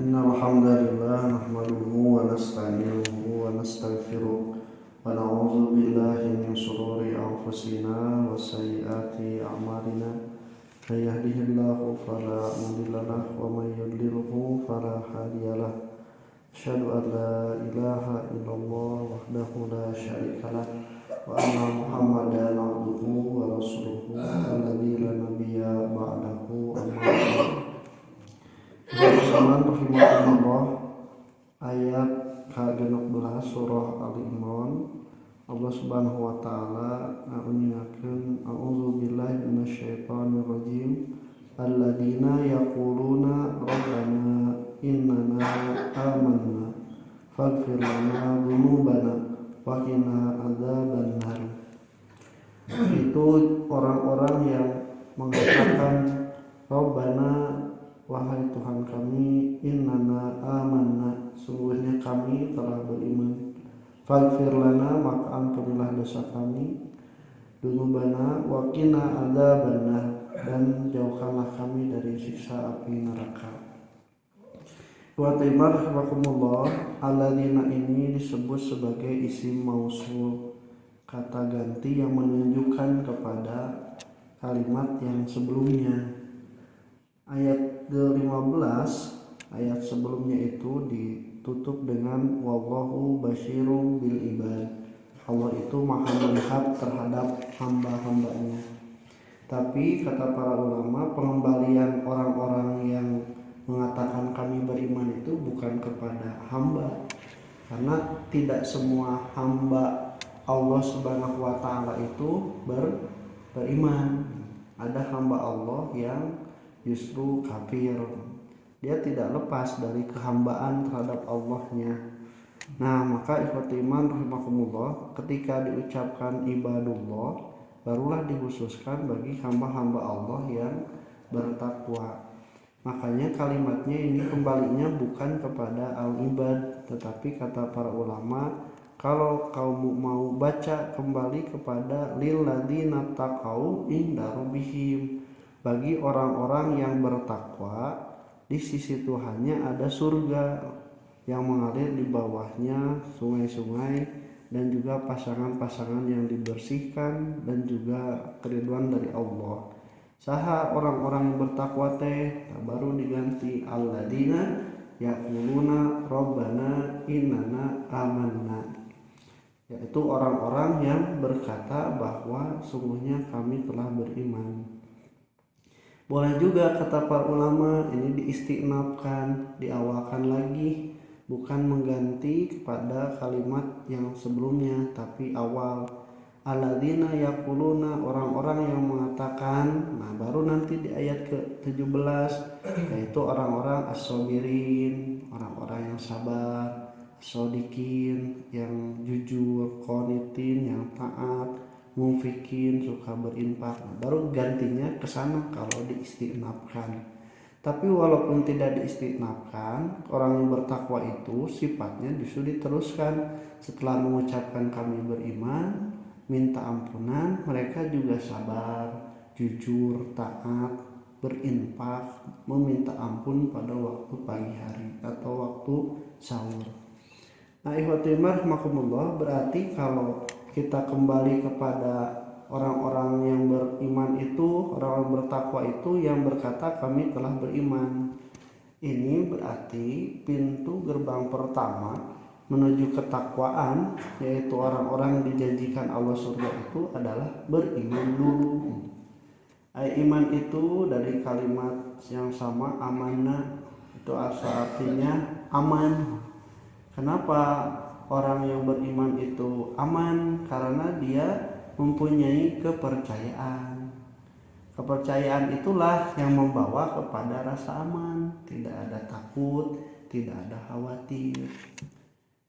إن الحمد لله نحمده ونستعينه ونستغفره ونعوذ بالله من شرور أنفسنا وسيئات أعمالنا من يهده الله فلا مضل له ومن يضلله فلا هادي له أشهد أن لا إله إلا الله وحده لا شريك له وأن محمدا عبده ورسوله الذي لا نبي بعده أما بعد. Rahman rahimahullah, ayat ke-16 surah Ali Imran. Allah Subhanahu wa taala mengingatkan, a'udzubillahi minasyaitonir rajim, alladzina yaquluna rabbana innana amanna faghfir lana dzunubana wa qina adzabannar. Itu orang-orang yang mengatakan, Rabbana, wahai Tuhan kami, innana amanna, sungguhnya kami telah beriman, faghfir lana, maka ampunilah dosa kami, dzunubana wa qina adzabannar, dan jauhkanlah kami dari siksa api neraka. Wa ta'imarhakumullah, alladzina ini disebut sebagai isim mausul, kata ganti yang menunjukkan kepada kalimat yang sebelumnya. Ayat ke-15, ayat sebelumnya itu ditutup dengan wallahu basyirum bil ibad. Allah itu maha melihat terhadap hamba-hambanya. Tapi kata para ulama, pengembalian orang-orang yang mengatakan kami beriman itu bukan kepada hamba, karena tidak semua hamba Allah Subhanahu wa taala itu beriman. Ada hamba Allah yang justru kafir, dia tidak lepas dari kehambaan terhadap Allahnya. Nah, maka ikhwati iman rahimakumullah, ketika diucapkan ibadullah, barulah dikhususkan bagi hamba-hamba Allah yang bertakwa. Makanya kalimatnya ini kembalinya bukan kepada al-ibad, tetapi kata para ulama, kalau kamu mau baca kembali kepada lil ladzina taqau inda rabbihim, bagi orang-orang yang bertakwa di sisi Tuhannya ada surga yang mengalir di bawahnya sungai-sungai dan juga pasangan-pasangan yang dibersihkan dan juga keriduan dari Allah. Saha orang-orang yang bertakwa teh, baru diganti alladzina yaquluna rabbana innana amanna, yaitu orang-orang yang berkata bahwa sungguhnya kami telah beriman. Boleh juga kata para ulama ini diistinafkan, diawalkan lagi, bukan mengganti kepada kalimat yang sebelumnya, tapi awal. Alladzina yaquluna, orang-orang yang mengatakan. Nah, baru nanti di ayat ke-17, yaitu orang-orang as-sabirin, orang-orang yang sabar, as-sadiqin, yang jujur, qanitin, yang taat, mufikin, suka berinfak. Nah, baru gantinya ke sana kalau diistinafkan. Tapi walaupun tidak diistinafkan, orang yang bertakwa itu sifatnya justru diteruskan. Setelah mengucapkan kami beriman, minta ampunan, mereka juga sabar, jujur, taat, berinfak, meminta ampun pada waktu pagi hari atau waktu sahur. Nah, ikhwati rahimakumullah, berarti kalau kita kembali kepada orang-orang yang beriman itu, orang-orang bertakwa itu yang berkata kami telah beriman. Ini berarti pintu gerbang pertama menuju ketakwaan, yaitu orang-orang yang dijanjikan Allah surga itu adalah beriman dulu. Iman itu dari kalimat yang sama, amanah, itu asal artinya aman. Kenapa orang yang beriman itu aman? Karena dia mempunyai kepercayaan. Kepercayaan itulah yang membawa kepada rasa aman, tidak ada takut, tidak ada khawatir.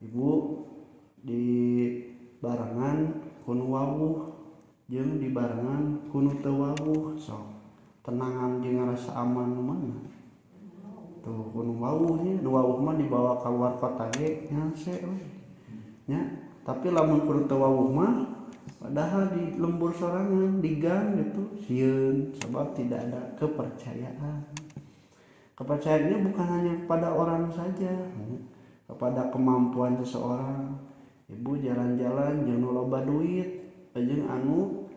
Ibu di barengan kun wawuh jeung di barengan kun teu wawuh, sok tenangan jeung rasa aman mana? Tuh kun wawuhnya, nu wawuh mah dibawa ka luar kota ge nyase we. Ya, tapi lamun kun teu wawuh mah padahal di lembur sorangan di gang gitu sieun, sebab tidak ada kepercayaan. Kepercayaan ini bukan hanya kepada orang saja, kepada kemampuan seseorang. Ibu jalan-jalan jeung loba duit, jeung anu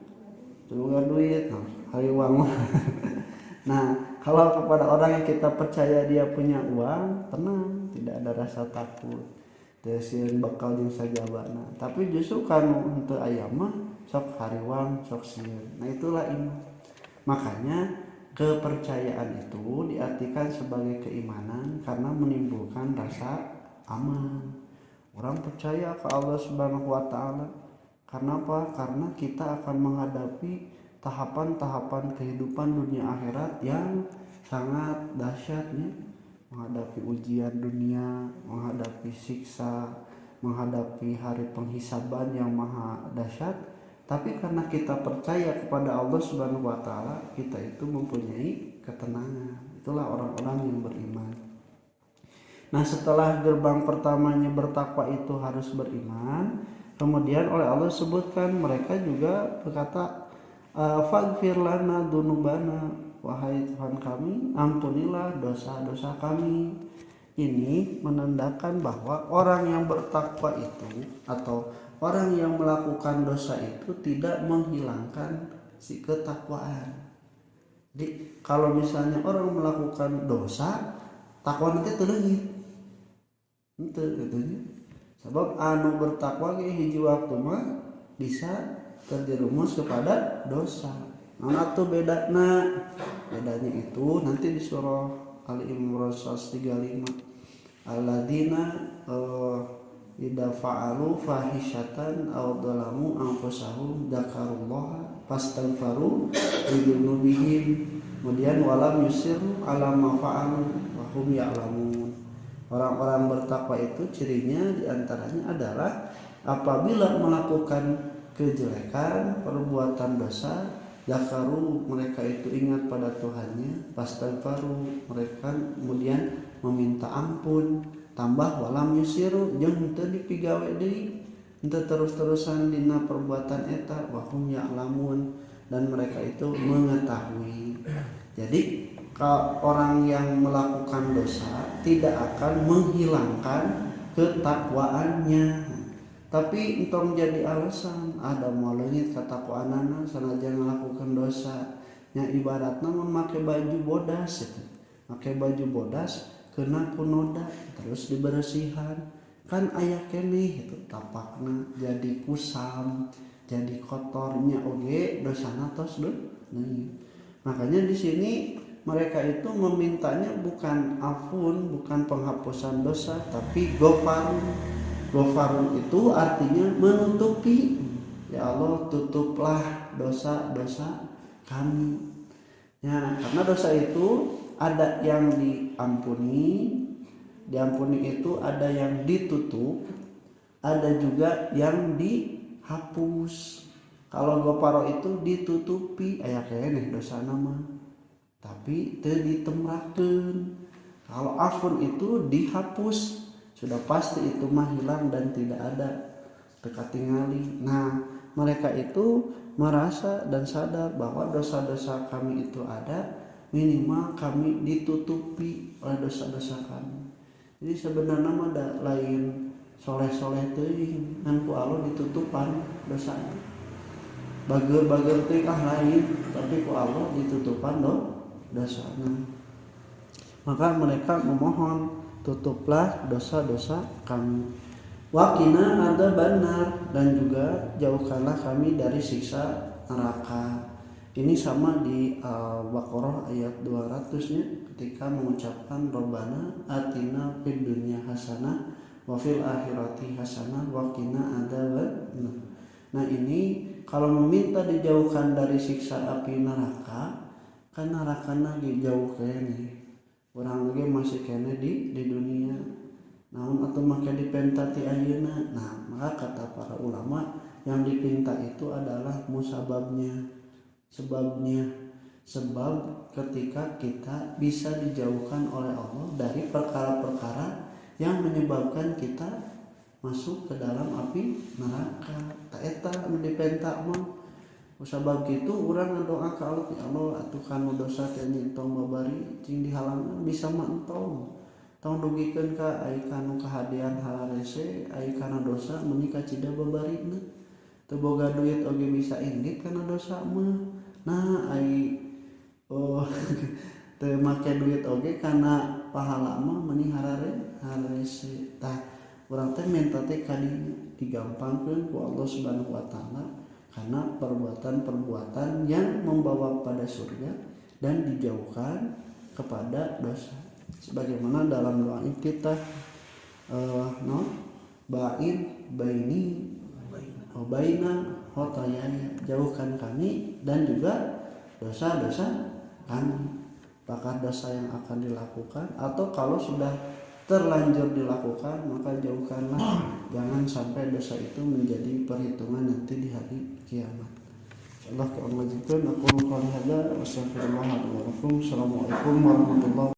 juga duit, hariwang. Nah, kalau kepada orang yang kita percaya dia punya uang, tenang, tidak ada rasa takut. Desieun bakal jeung sajabana. Tapi justru kanu henteu aya mah sok hariwang, sok sieun. Nah, itulah iman. Makanya kepercayaan itu diartikan sebagai keimanan karena menimbulkan rasa aman. Orang percaya ke Allah Subhanahu wa taala. Karena apa? Karena kita akan menghadapi tahapan-tahapan kehidupan dunia akhirat yang sangat dahsyatnya, menghadapi ujian dunia, menghadapi siksa, menghadapi hari penghisaban yang maha dahsyat. Tapi karena kita percaya kepada Allah Subhanahu wa taala, kita itu mempunyai ketenangan. Itulah orang-orang yang beriman. Nah, setelah gerbang pertamanya bertakwa itu harus beriman, kemudian oleh Allah sebutkan mereka juga berkata, faghfir lana dzunubana, wahai Tuhan kami, ampunilah dosa-dosa kami. Ini menandakan bahwa orang yang bertakwa itu atau orang yang melakukan dosa itu tidak menghilangkan si ketakwaan. Jadi kalau misalnya orang melakukan dosa, takwa nanti terlenyit. Itu katanya. Sebab anu bertakwa ge hiji waktu mah bisa terjerumus kepada dosa. Nah, atuh bedanya itu nanti di surah Ali Imran 135. Alladzina idza fa'alu fahishatan aw dzalamu anfusahum dzakarullaha fastaghfaru lidzunubihim kemudian walam yusirru ala ma fa'alu wa hum ya'lamun. Orang-orang bertakwa itu cirinya diantaranya adalah apabila melakukan kejelekan, perbuatan dosa, zakaru, mereka itu ingat pada Tuhannya, fastaghfaru, mereka kemudian meminta ampun, tambah walam yusiru, jeung teu dipigawe deui, teu terus-terusan dina perbuatan eta, wa hum ya'lamun, dan mereka itu mengetahui. Jadi orang yang melakukan dosa tidak akan menghilangkan ketakwaannya, tapi entong jadi alasan ada mau leungit katakwaanana sanajan melakukan dosa. Nya ibaratna memakai baju bodas itu. Pakai baju bodas kena kunoda terus diberesihan. Kan aya keneh itu tapakna jadi kusam, jadi kotornya oge dosana tos deui. Makanya di sini mereka itu memintanya bukan afun, bukan penghapusan dosa, tapi ghafarun. Ghafarun itu artinya menutupi. Ya Allah, tutuplah dosa-dosa kami. Ya, karena dosa itu ada yang diampuni itu ada yang ditutup, ada juga yang dihapus. Kalau ghafaro itu ditutupi, aya keneh dosa nama. Tapi teu ditemrakeun. Kalau afun itu dihapus, sudah pasti itu mah hilang dan tidak ada, teka tingali. Nah, mereka itu merasa dan sadar bahwa dosa-dosa kami itu ada, minimal kami ditutupi oleh dosa-dosa kami. Jadi sebenarnya mah lain soleh-soleh teuing, ngan ku Allah ditutupan dosana. Bager-bager teh lain, tapi ku Allah ditutupan dosana. Maka mereka memohon, tutuplah dosa-dosa kami. Waqina adzabannar, dan juga jauhkanlah kami dari siksa neraka. Ini sama di Al-Baqarah ayat 200-nya ketika mengucapkan Rabbana atina fid dunya hasanah wa fil akhirati hasanah wa qina adzabannar. Nah, ini kalau meminta dijauhkan dari siksa api neraka, kan nerakana jauh kene. Urang lagi masih kene di dunia. Namun atau maka dipentati ayeuna. Nah, maka kata para ulama yang dipinta itu adalah musababnya, sebabnya. Sebab ketika kita bisa dijauhkan oleh Allah dari perkara-perkara yang menyebabkan kita masuk ke dalam api neraka. Ta eta anu dipenta mah Sabab kitu urang ngadoa ka Allah, ya Allah atuh kanu dosa teh entong babari cing dihalangan bisa mah entong. Tong dugikeun ka ai kanu kahadian halarese ai kana dosa meuni kacida babarina. Teu boga duit oge bisa indit kana dosa mah. Nah ai teu make duit oge kana pahala mah meuni hararese. Tah urang teh minta teh kadinya digampangkeun ku Allah Subhanahu wa taala karena perbuatan-perbuatan yang membawa pada surga dan dijauhkan kepada dosa. Sebagaimana dalam doa iftitah ba'in baini wa baina khotayaya, jauhkan kami dan juga dosa-dosa kami. Apakah dosa yang akan dilakukan atau kalau sudah terlanjur dilakukan maka jauhkanlah, jangan sampai dosa itu menjadi perhitungan nanti di hari kiamat. Allah ke Allah jika aku qouli hada wa astaghfirullah wa lakum. Assalamualaikum warahmatullahi